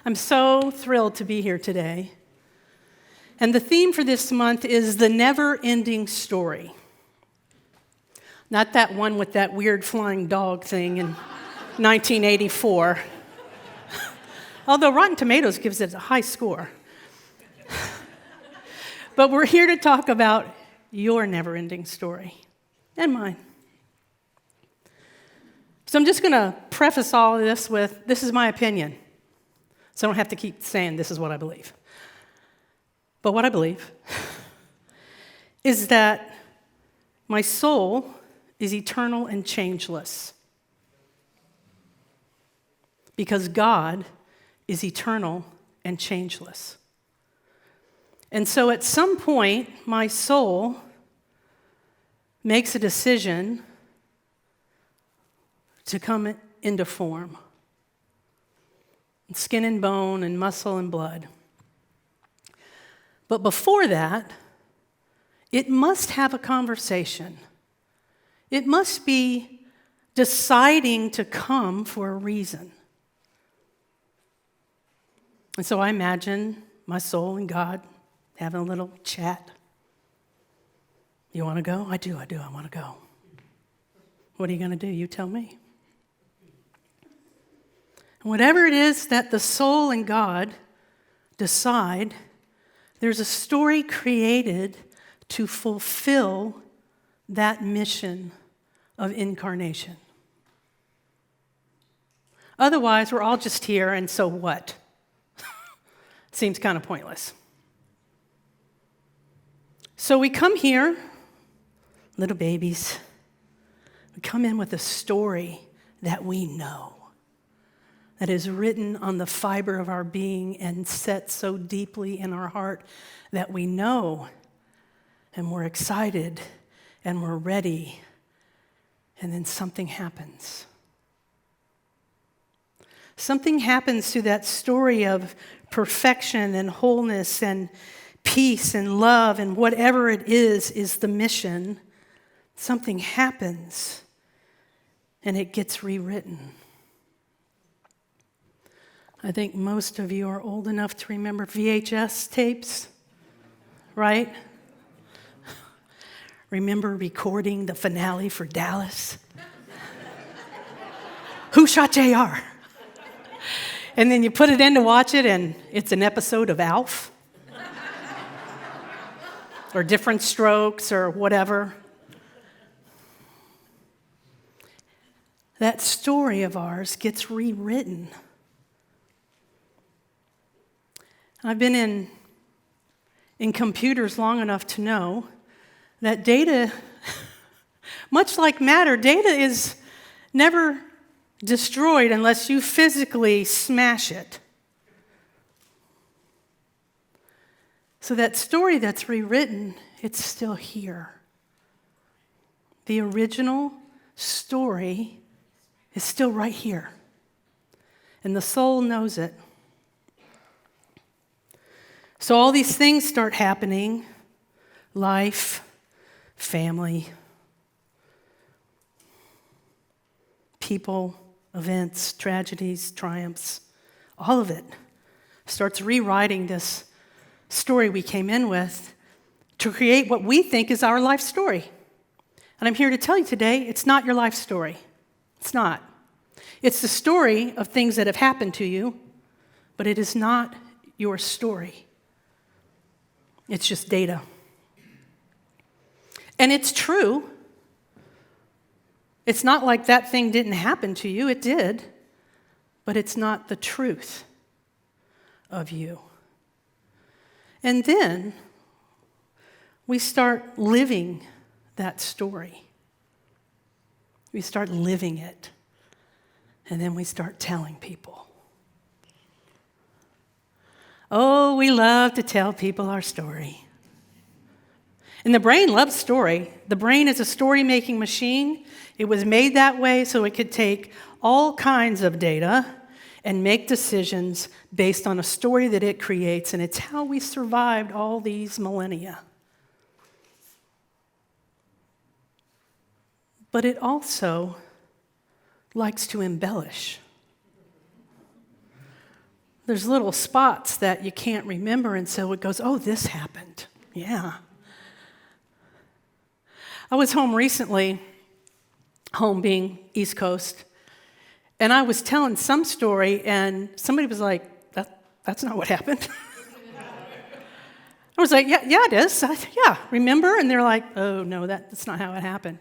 I'm so thrilled to be here today. And the theme for this month is the never-ending story. Not that one with that weird flying dog thing in 1984. Although Rotten Tomatoes gives it a high score. But we're here to talk about your never-ending story and mine. So I'm just going to preface all of this with, this is my opinion. So I don't have to keep saying this is what I believe. But what I believe is that my soul is eternal and changeless. Because God is eternal and changeless. And so at some point, my soul makes a decision to come into form. Skin and bone and muscle and blood. But before that, it must have a conversation. It must be deciding to come for a reason. And so I imagine my soul and God having a little chat. You want to go? I do, I want to go. What are you going to do? You tell me. And whatever it is that the soul and God decide, there's a story created to fulfill that mission of incarnation. Otherwise, we're all just here, and so what? Seems kind of pointless. So we come here, little babies. We come in with a story that we know, that is written on the fiber of our being and set so deeply in our heart that we know, and we're excited, and we're ready, and then something happens. Something happens to that story of perfection and wholeness and peace and love and whatever it is the mission. Something happens, and it gets rewritten. I think most of you are old enough to remember VHS tapes, right? Remember recording the finale for Dallas? Who shot JR? And then you put it in to watch it, and it's an episode of Alf. Or Different Strokes, or whatever. That story of ours gets rewritten. I've been in computers long enough to know that data, much like matter, data is never destroyed unless you physically smash it. So that story that's rewritten, it's still here. The original story is still right here. And the soul knows it. So all these things start happening: life, family, people, events, tragedies, triumphs, all of it starts rewriting this story we came in with to create what we think is our life story. And I'm here to tell you today, it's not your life story. It's not. It's the story of things that have happened to you, but it is not your story. It's just data. And it's true. It's not like that thing didn't happen to you. It did. But it's not the truth of you. And then we start living that story. We start living it. And then we start telling people. Oh, we love to tell people our story. And the brain loves story. The brain is a story-making machine. It was made that way so it could take all kinds of data and make decisions based on a story that it creates, and it's how we survived all these millennia. But it also likes to embellish. there's little spots that you can't remember, and so it goes, oh, this happened. Yeah. I was home recently, home being East Coast, and I was telling some story, and somebody was like, that's not what happened. I was like, yeah, it is. Yeah, remember? And they're like, oh, no, that's not how it happened.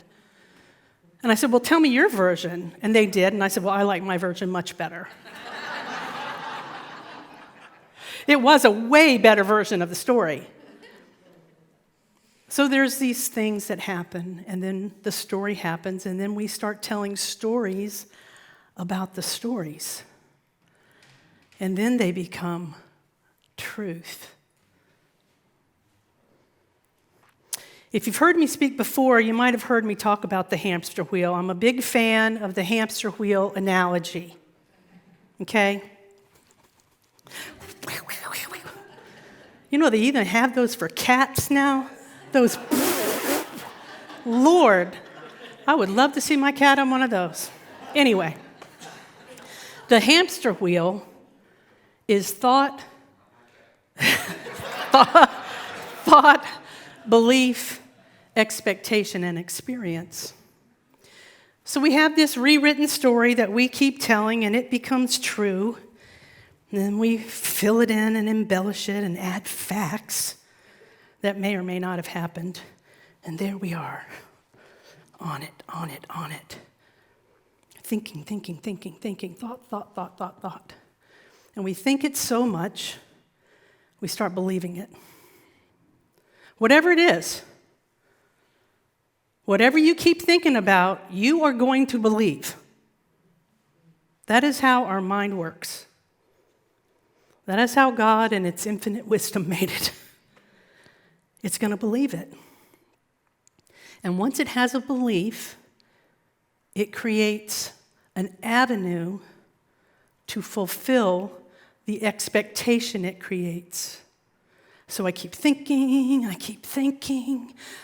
And I said, well, tell me your version. And they did, and I said, well, I like my version much better. It was a way better version of the story. So there's these things that happen, and then the story happens, and then we start telling stories about the stories. And then they become truth. If you've heard me speak before, you might have heard me talk about the hamster wheel. I'm a big fan of the hamster wheel analogy. Okay? You know, they even have those for cats now. Those, Lord, I would love to see my cat on one of those. Anyway, the hamster wheel is thought, belief, expectation, and experience. So we have this rewritten story that we keep telling, and it becomes true. And then we fill it in and embellish it and add facts that may or may not have happened. And there we are, on it. Thinking, thought. And we think it so much, we start believing it. Whatever it is, whatever you keep thinking about, you are going to believe. That is how our mind works. That is how God in its infinite wisdom made it. It's going to believe it. And once it has a belief, it creates an avenue to fulfill the expectation it creates. So I keep thinking,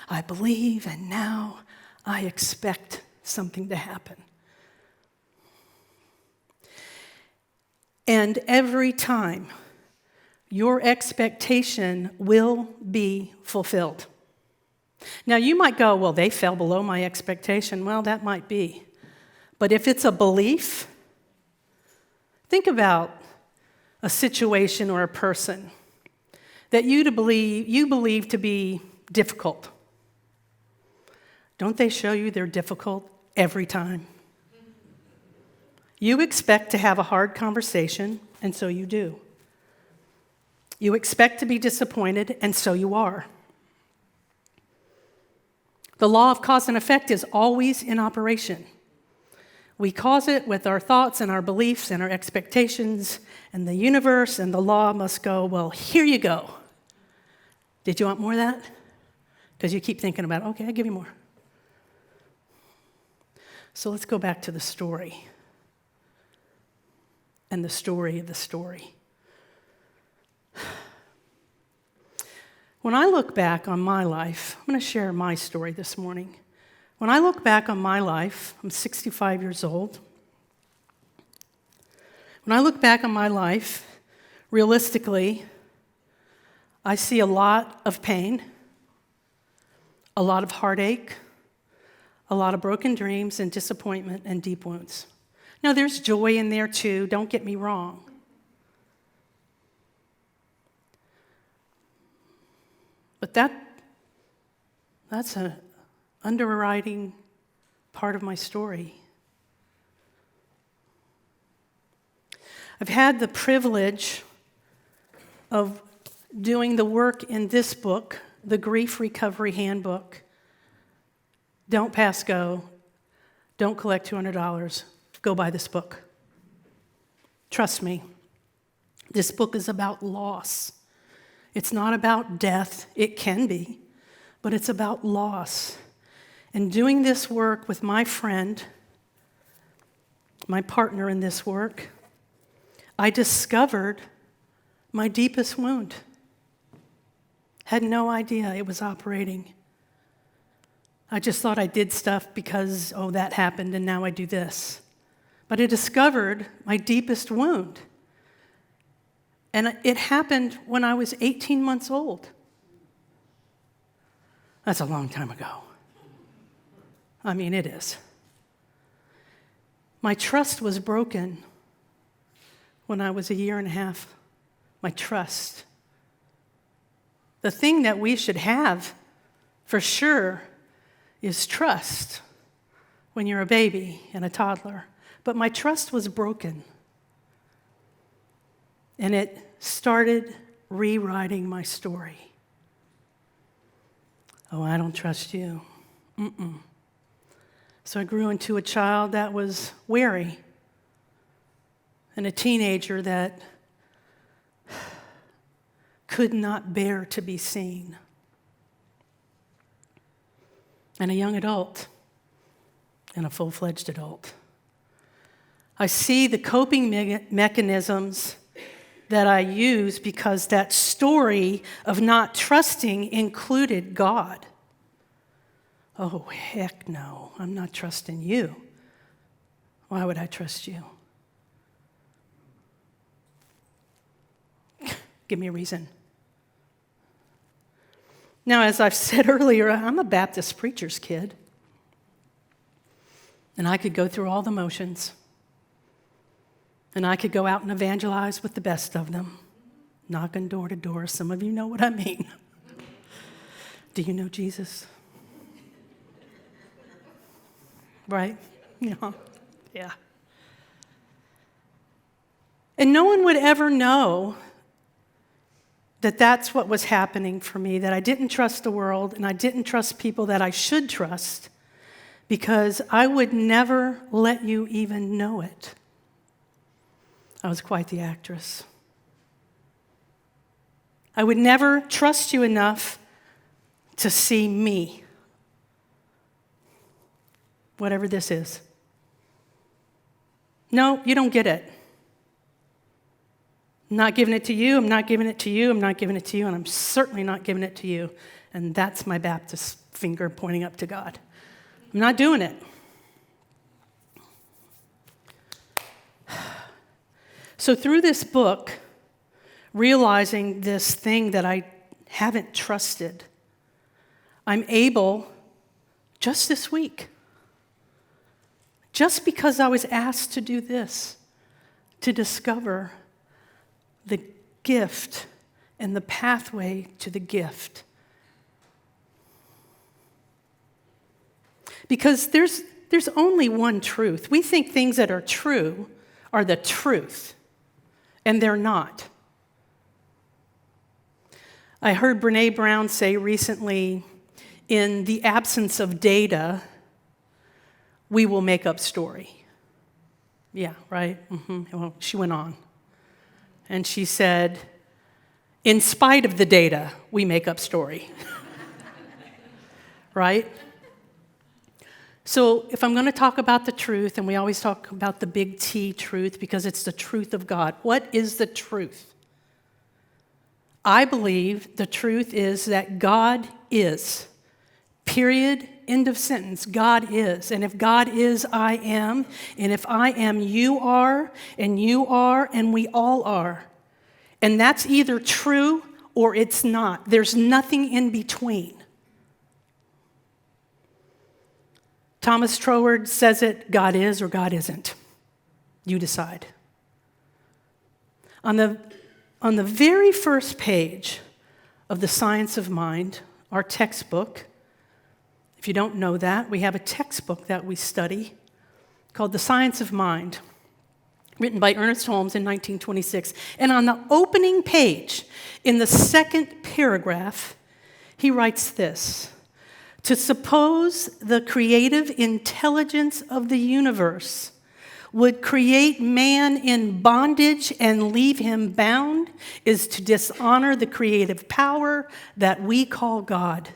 I believe, and now I expect something to happen. And every time, your expectation will be fulfilled. Now, you might go, well, they fell below my expectation. Well, that might be. But if it's a belief, think about a situation or a person that you believe to be difficult. Don't they show you they're difficult every time? You expect to have a hard conversation, and so you do. You expect to be disappointed, and so you are. The law of cause and effect is always in operation. We cause it with our thoughts and our beliefs and our expectations, and the universe and the law must go, well, here you go. Did you want more of that? Because you keep thinking about, okay, I'll give you more. So let's go back to the story. And the story of the story. When I look back on my life, I'm going to share my story this morning. When I look back on my life, I'm 65 years old. When I look back on my life, realistically, I see a lot of pain, a lot of heartache, a lot of broken dreams and disappointment and deep wounds. Now, there's joy in there too, don't get me wrong. But that's an underwriting part of my story. I've had the privilege of doing the work in this book, the Grief Recovery Handbook. Don't pass go. Don't collect $200. Go buy this book. Trust me, this book is about loss. It's not about death. It can be, but it's about loss. And doing this work with my friend, my partner in this work, I discovered my deepest wound. Had no idea it was operating. I just thought I did stuff because, that happened and now I do this. But I discovered my deepest wound. And it happened when I was 18 months old. That's a long time ago. I mean, it is. My trust was broken when I was a year and a half. My trust. The thing that we should have, for sure, is trust when you're a baby and a toddler. But my trust was broken. And it started rewriting my story. Oh, I don't trust you. So I grew into a child that was wary and a teenager that could not bear to be seen. And a young adult and a full-fledged adult. I see the coping mechanisms that I use because that story of not trusting included God. Oh, heck no, I'm not trusting you. Why would I trust you? Give me a reason. Now, as I've said earlier, I'm a Baptist preacher's kid. And I could go through all the motions. And I could go out and evangelize with the best of them, knocking door to door. Some of you know what I mean. Do you know Jesus? Right? Yeah. And no one would ever know that that's what was happening for me, that I didn't trust the world and I didn't trust people that I should trust, because I would never let you even know it. I was quite the actress. I would never trust you enough to see me, whatever this is. No, you don't get it. I'm not giving it to you, I'm not giving it to you, I'm not giving it to you, and I'm certainly not giving it to you. And that's my Baptist finger pointing up to God. I'm not doing it. So through this book, realizing this thing that I haven't trusted, I'm able, just this week, just because I was asked to do this, to discover the gift and the pathway to the gift. Because there's only one truth. We think things that are true are the truth, and they're not. I heard Brené Brown say recently, in the absence of data, we will make up story. Yeah, right? Well, she went on. And she said, in spite of the data, we make up story. Right? So if I'm going to talk about the truth, and we always talk about the big T truth because it's the truth of God, what is the truth? I believe the truth is that God is. Period. End of sentence. God is. And if God is, I am. And if I am, you are. And you are. And we all are. And that's either true or it's not. There's nothing in between. Thomas Troward says it, God is or God isn't. You decide. On the very first page of The Science of Mind, our textbook, if you don't know that, we have a textbook that we study called The Science of Mind, written by Ernest Holmes in 1926. And on the opening page, in the second paragraph, he writes this: to suppose the creative intelligence of the universe would create man in bondage and leave him bound is to dishonor the creative power that we call God.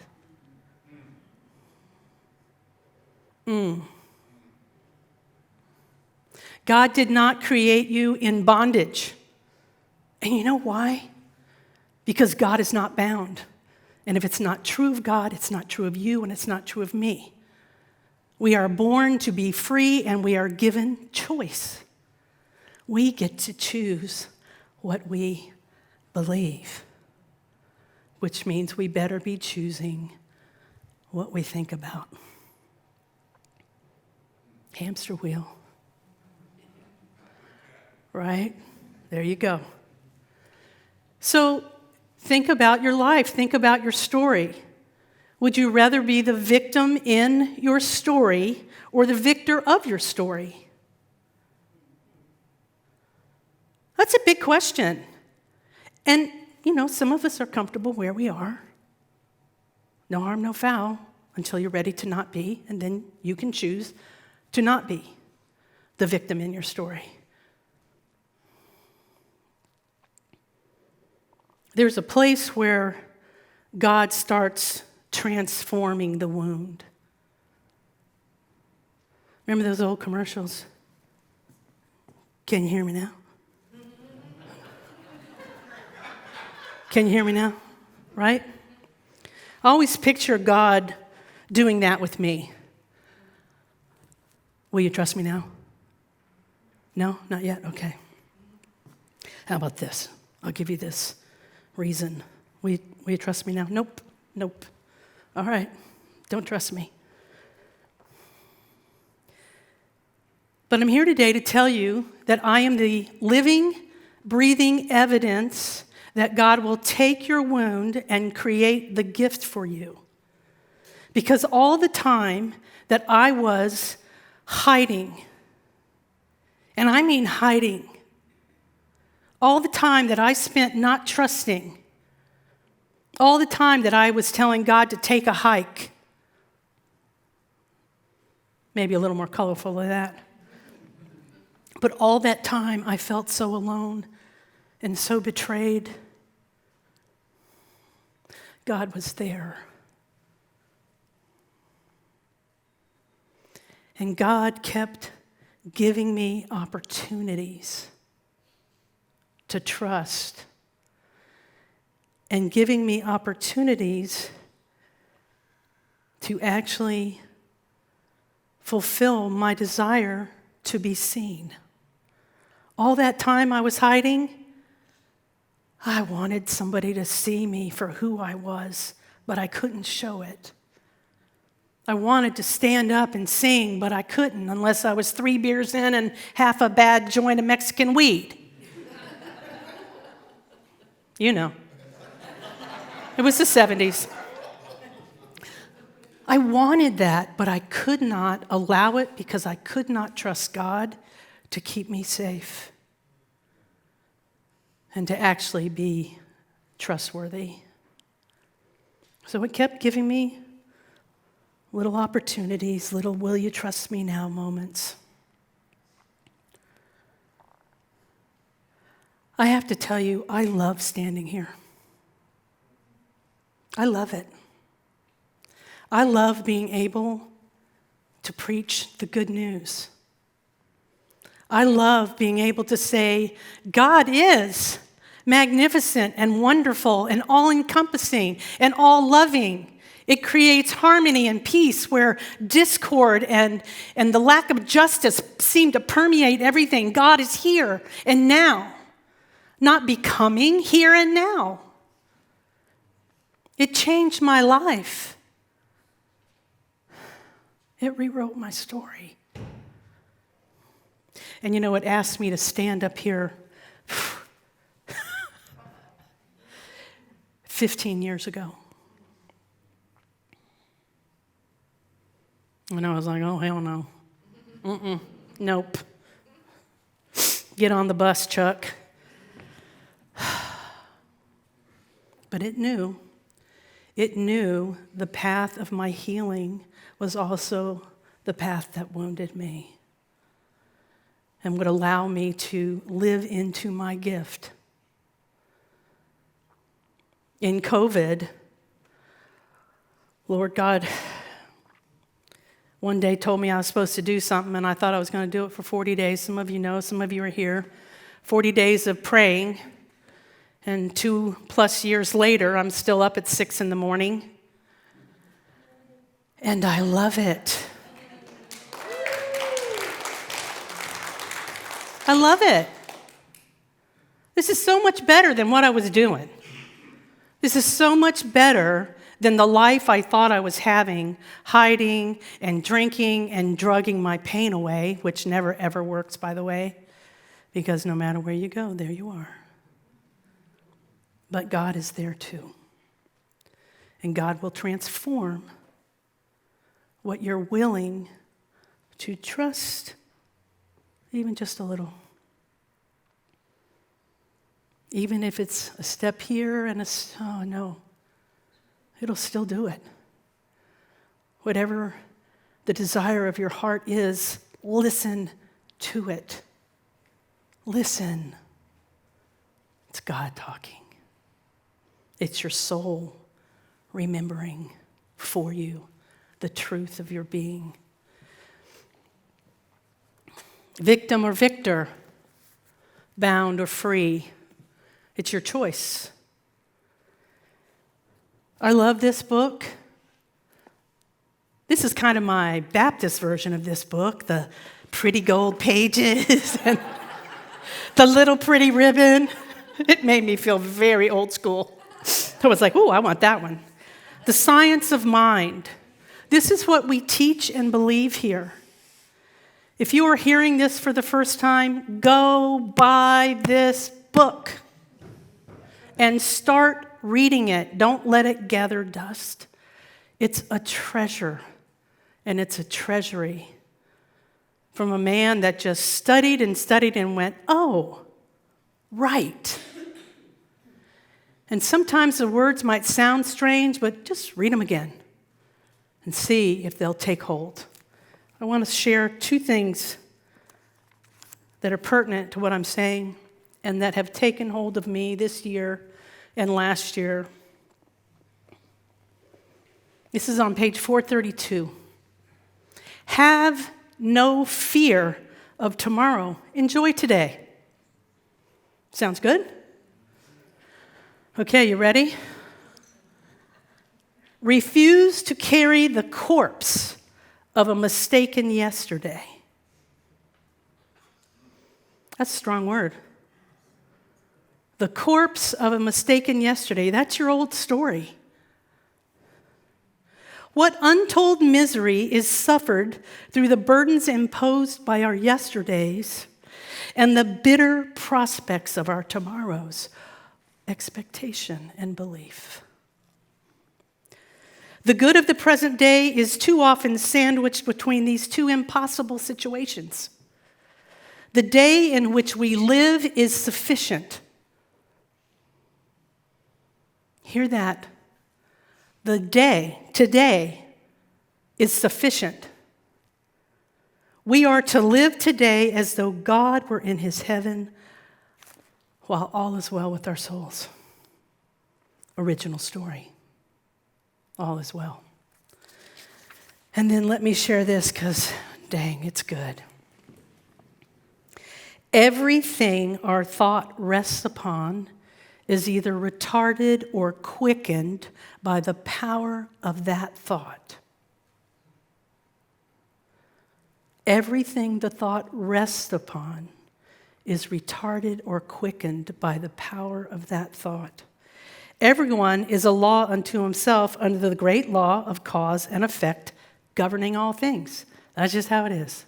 God did not create you in bondage. And you know why? Because God is not bound. And if it's not true of God, it's not true of you, and it's not true of me. We are born to be free, and we are given choice. We get to choose what we believe, which means we better be choosing what we think about. Hamster wheel. Right? There you go. So think about your life. Think about your story. Would you rather be the victim in your story or the victor of your story? That's a big question. And, some of us are comfortable where we are. No harm, no foul, until you're ready to not be, and then you can choose to not be the victim in your story. There's a place where God starts transforming the wound. Remember those old commercials? Can you hear me now? Can you hear me now? Right? I always picture God doing that with me. Will you trust me now? No? Not yet? Okay. How about this? I'll give you this reason. Will you trust me now? Nope. All right. Don't trust me. But I'm here today to tell you that I am the living, breathing evidence that God will take your wound and create the gift for you. Because all the time that I was hiding, and I mean hiding, all the time that I spent not trusting, all the time that I was telling God to take a hike, maybe a little more colorful than that, but all that time I felt so alone and so betrayed. God was there. And God kept giving me opportunities to trust and giving me opportunities to actually fulfill my desire to be seen. All that time I was hiding, I wanted somebody to see me for who I was, but I couldn't show it. I wanted to stand up and sing, but I couldn't unless I was 3 beers in and half a bad joint of Mexican weed. You know. It was the 70s. I wanted that, but I could not allow it because I could not trust God to keep me safe and to actually be trustworthy. So it kept giving me little opportunities, little will you trust me now moments. I have to tell you, I love standing here. I love it. I love being able to preach the good news. I love being able to say, God is magnificent and wonderful and all-encompassing and all-loving. It creates harmony and peace where discord and the lack of justice seem to permeate everything. God is here and now, not becoming, here and now. It changed my life. It rewrote my story. And it asked me to stand up here 15 years ago. And I was like, oh, hell no. Nope. Get on the bus, Chuck. But it knew the path of my healing was also the path that wounded me and would allow me to live into my gift. In COVID, Lord God one day told me I was supposed to do something, and I thought I was going to do it for 40 days. Some of you know, some of you are here. 40 days of praying, and 2+ years later, I'm still up at 6 in the morning, and I love it. I love it. This is so much better than what I was doing. This is so much better than the life I thought I was having, hiding and drinking and drugging my pain away, which never ever works, by the way, because no matter where you go, there you are. But God is there too. And God will transform what you're willing to trust, even just a little. Even if it's a step here and oh no, it'll still do it. Whatever the desire of your heart is, listen to it. Listen. It's God talking. It's your soul remembering for you the truth of your being. Victim or victor, bound or free, it's your choice. I love this book. This is kind of my Baptist version of this book, the pretty gold pages and the little pretty ribbon. It made me feel very old school. I was like, oh, I want that one. The Science of Mind. This is what we teach and believe here. If you are hearing this for the first time, go buy this book and start reading it. Don't let it gather dust. It's a treasure, and it's a treasury from a man that just studied and went, oh, right. And sometimes the words might sound strange, but just read them again and see if they'll take hold. I want to share two things that are pertinent to what I'm saying and that have taken hold of me this year and last year. This is on page 432. Have no fear of tomorrow. Enjoy today. Sounds good? Okay, you ready? Refuse to carry the corpse of a mistaken yesterday. That's a strong word. The corpse of a mistaken yesterday. That's your old story. What untold misery is suffered through the burdens imposed by our yesterdays and the bitter prospects of our tomorrows, expectation and belief. The good of the present day is too often sandwiched between these two impossible situations. The day in which we live is sufficient. Hear that. The day, today, is sufficient. We are to live today as though God were in his heaven while all is well with our souls. Original story. All is well. And then let me share this because, dang, it's good. Everything our thought rests upon is either retarded or quickened by the power of that thought. Everything the thought rests upon is retarded or quickened by the power of that thought. Everyone is a law unto himself under the great law of cause and effect governing all things. That's just how it is.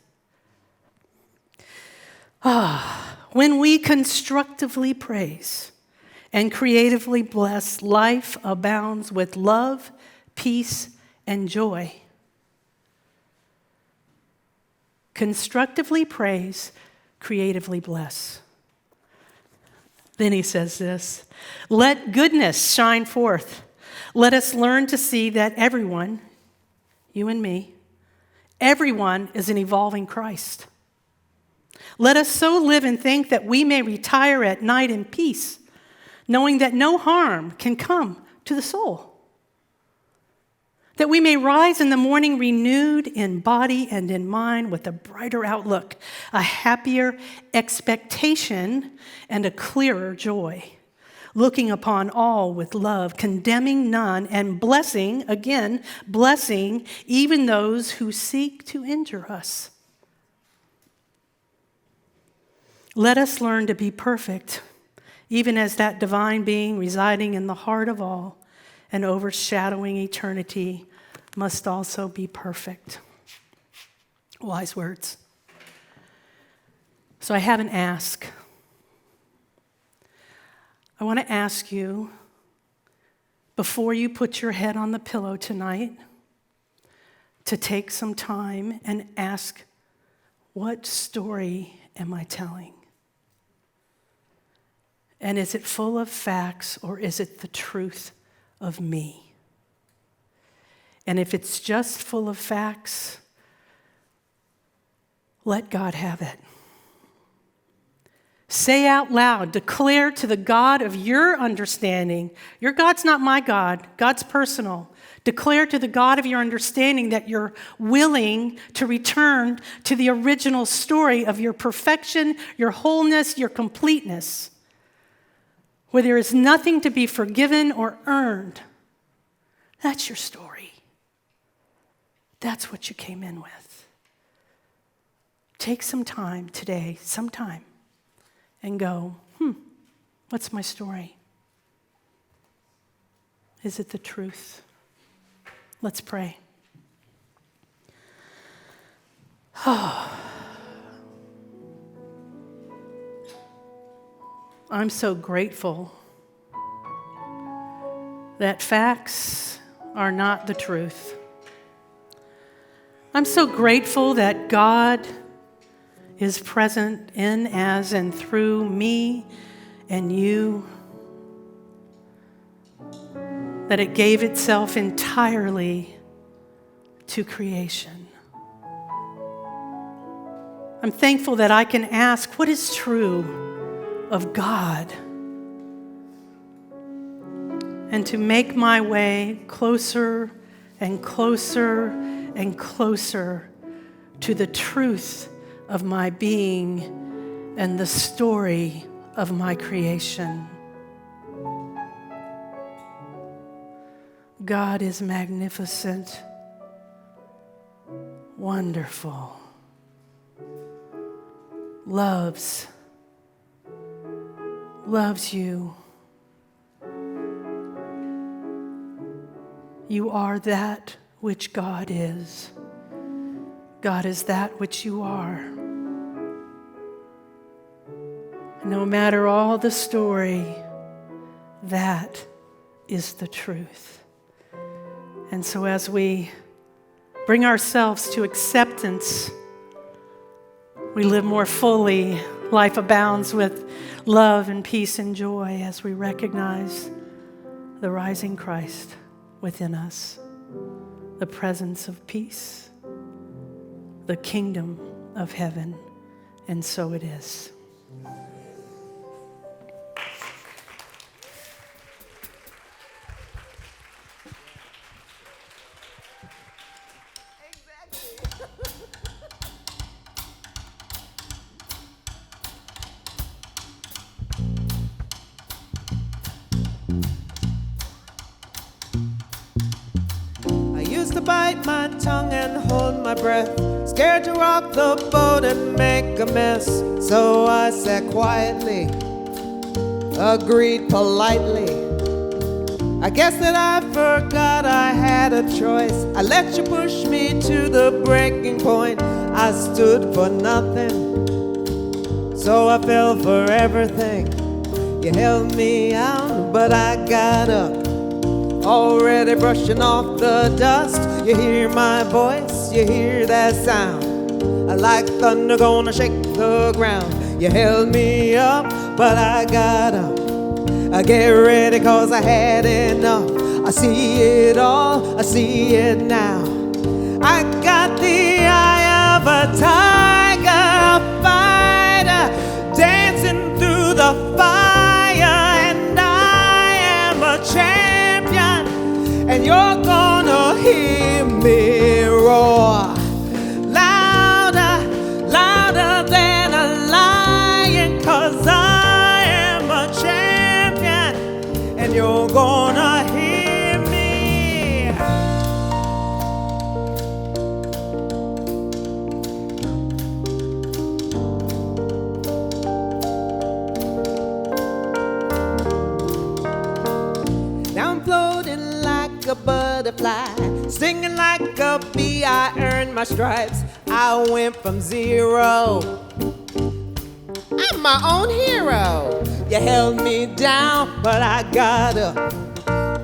When we constructively praise and creatively bless, life abounds with love, peace, and joy. Constructively praise, creatively bless. Then he says this, let goodness shine forth. Let us learn to see that everyone, you and me, everyone is an evolving Christ. Let us so live and think that we may retire at night in peace, knowing that no harm can come to the soul. That we may rise in the morning renewed in body and in mind with a brighter outlook, a happier expectation, and a clearer joy, looking upon all with love, condemning none, and blessing, again, blessing even those who seek to injure us. Let us learn to be perfect even as that divine being residing in the heart of all and overshadowing eternity must also be perfect. Wise words. So I have an ask. I want to ask you, before you put your head on the pillow tonight, to take some time and ask, what story am I telling? And is it full of facts, or is it the truth of me? And if it's just full of facts, let God have it. Say out loud, declare to the God of your understanding. Your God's not my God. God's personal. Declare to the God of your understanding that you're willing to return to the original story of your perfection, your wholeness, your completeness, where there is nothing to be forgiven or earned. That's your story. That's what you came in with. Take some time today, and go, what's my story? Is it the truth? Let's pray. I'm so grateful that facts are not the truth. I'm so grateful that God is present in, as, and through me and you, that it gave itself entirely to creation. I'm thankful that I can ask, what is true of God? And to make my way closer and closer and closer to the truth of my being and the story of my creation. God is magnificent, wonderful, loves you. You are that which God is. God is that which you are. No matter all the story, that is the truth. And so as we bring ourselves to acceptance, we live more fully. Life abounds with love and peace and joy as we recognize the rising Christ within us, the presence of peace, the kingdom of heaven, and so it is. Bite my tongue and hold my breath, scared to rock the boat and make a mess. So I sat quietly, agreed politely. I guess that I forgot I had a choice. I let you push me to the breaking point. I stood for nothing, so I fell for everything. You held me out, but I got up, already brushing off the dust. You hear my voice, you hear that sound, like thunder gonna shake the ground. You held me up, but I got up. I get ready 'cause I had enough. I see it all, I see it now. I got the eye of a tiger, a fighter, dancing through the fire. And I am a champion, and you're gonna hear me roar louder, louder than a lion. 'Cause I am a champion, and you're gonna hear me. a butterfly, stinging like a bee. I earned my stripes. I went from zero. I'm my own hero. You held me down, but I got up.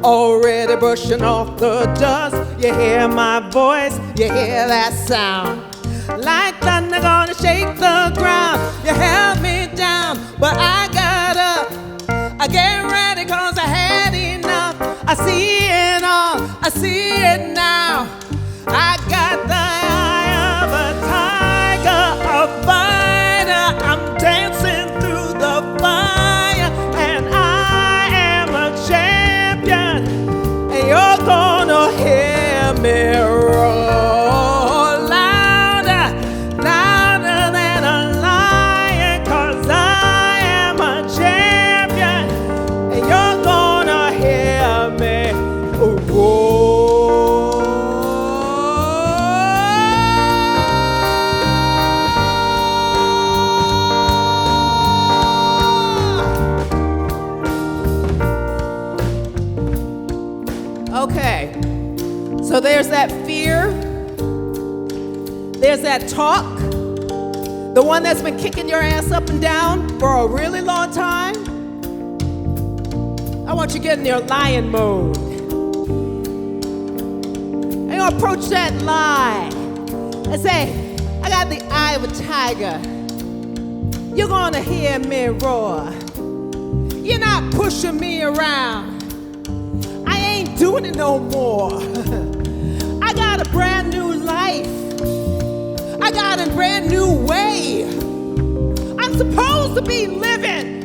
Already brushing off the dust. You hear my voice, you hear that sound. Like thunder gonna shake the ground. You held me down, but I got up. I get ready 'cause I had enough. I see it all, I see it now. I got the eye of a tiger, a fighter. I'm dancing through the fire, and I am a champion. And you're gonna hear me roar louder, louder than a lion, 'cause I am a champion. And you're gonna hear me roar. Okay, so there's that fear, there's that talk, the one that's been kicking your ass up and down for a really long time. I want you to get in your lion mode. And you approach that lie and say, I got the eye of a tiger. You're gonna hear me roar. You're not pushing me around. I ain't doing it no more. I got a brand new life. I got a brand new way. I'm supposed to be living